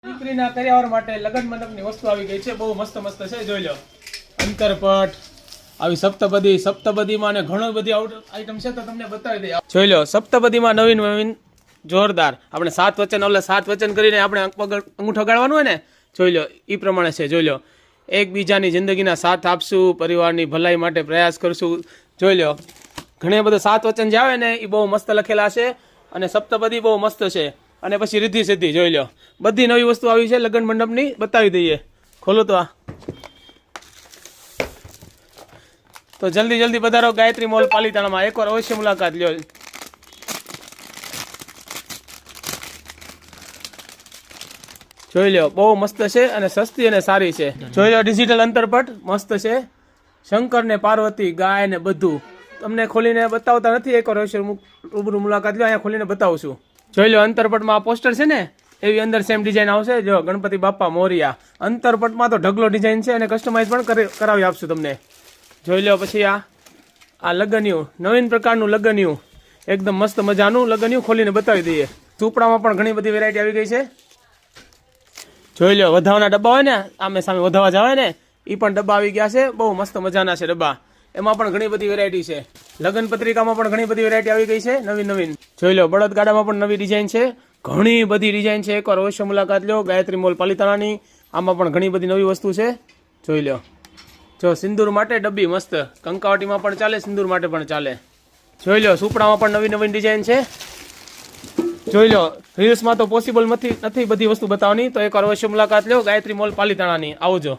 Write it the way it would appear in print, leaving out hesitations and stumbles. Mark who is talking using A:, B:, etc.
A: દીકરીના કરિયાવર માટે લગ્ન મંડપની વસ્તુ આવી ગઈ છે, બહુ મસ્ત મસ્ત છે. જોઈ લો, અંતરપટ, આવી સપ્તપદીમાં ને ઘણો બધી આઈટમ છે, તો તમને બતાવી દઈએ. જોઈ લો, સપ્તપદીમાં નવીન નવીન જોરદાર. આપણે 7 વચન 7 વચન કરીને આપણે અંગૂઠો ગાળવાનું હોય ને, જોઈ લો એ પ્રમાણે છે. જોઈ લો, એકબીજાની જિંદગીના સાથ આપશું, પરિવારની ભલાઈ માટે પ્રયાસ કરશું. જોઈ લો, ઘણા બધા 7 વચન જે આવે ને એ બહુ મસ્ત લખેલા છે, અને સપ્તપદી બહુ મસ્ત છે. અને પછી રિદ્ધિ સિદ્ધિ. જોઈ લો, બધી નવી વસ્તુ આવી છે લગ્ન મંડપની, બતાવી દઈએ. ખોલો તો આ. તો જલ્દી પધારો ગાયત્રી મોલ પાલીતાણામાં, એકવાર અવશ્ય મુલાકાત લ્યો. જોઈ લો, બહુ મસ્ત છે અને સસ્તી અને સારી છે. જોઈ લો, ડિજિટલ અંતરપટ મસ્ત છે. શંકર ને પાર્વતી, ગાય ને બધું તમને ખોલીને બતાવતા નથી, એકવાર અવશ્ય રૂબરૂ મુલાકાત લ્યો, અહીંયા ખોલીને બતાવું છું. જોઈ લો, અંતરપટમાં આ પોસ્ટર છે ને, એવી અંદર સેમ ડિઝાઇન આવશે. જો ગણપતિ બાપ્પા મોરિયા. અંતરપટમાં તો ઢગલો ડિઝાઇન છે અને કસ્ટમાઇઝ પણ કરાવી આપશું તમને. જોઈ લો, પછી આ લગનિયું, નવીન પ્રકારનું લગનિયું, એકદમ મસ્ત મજાનું લગનિયું, ખોલીને બતાવી દઈએ. ઝૂંપડામાં પણ ઘણી બધી વેરાયટી આવી ગઈ છે. જોઈ લો, વધાવાના ડબ્બા હોય ને, આમે સામે વધાવા જવાય ને, એ પણ ડબ્બા આવી ગયા છે, બહુ મસ્ત મજાના છે ડબ્બા. એમાં પણ ઘણી બધી વેરાયટી છે. લગ્ન પત્રિકામાં પણ ઘણી બધી વેરાયટી આવી ગઈ છે, નવીન. જોઈ લો, બળદગાડામાં પણ નવી ડિઝાઇન છે, ઘણી બધી ડિઝાઇન છે. એકવાર અવશ્ય મુલાકાત લો ગાયત્રી મોલ પાલીતાણાની. આમાં પણ ઘણી બધી નવી વસ્તુ છે. જોઈ લો, જો સિંદૂર માટે ડબ્બી મસ્ત, કંકાવટીમાં પણ ચાલે, સિંદૂર માટે પણ ચાલે. જોઈ લો, સુપડામાં પણ નવી ડિઝાઇન છે. જોઈ લો, રીલ્સમાં તો પોસિબલ નથી બધી વસ્તુ બતાવવાની, તો એકવાર અવશ્ય મુલાકાત લો ગાયત્રી મોલ પાલીતાણાની. આવજો.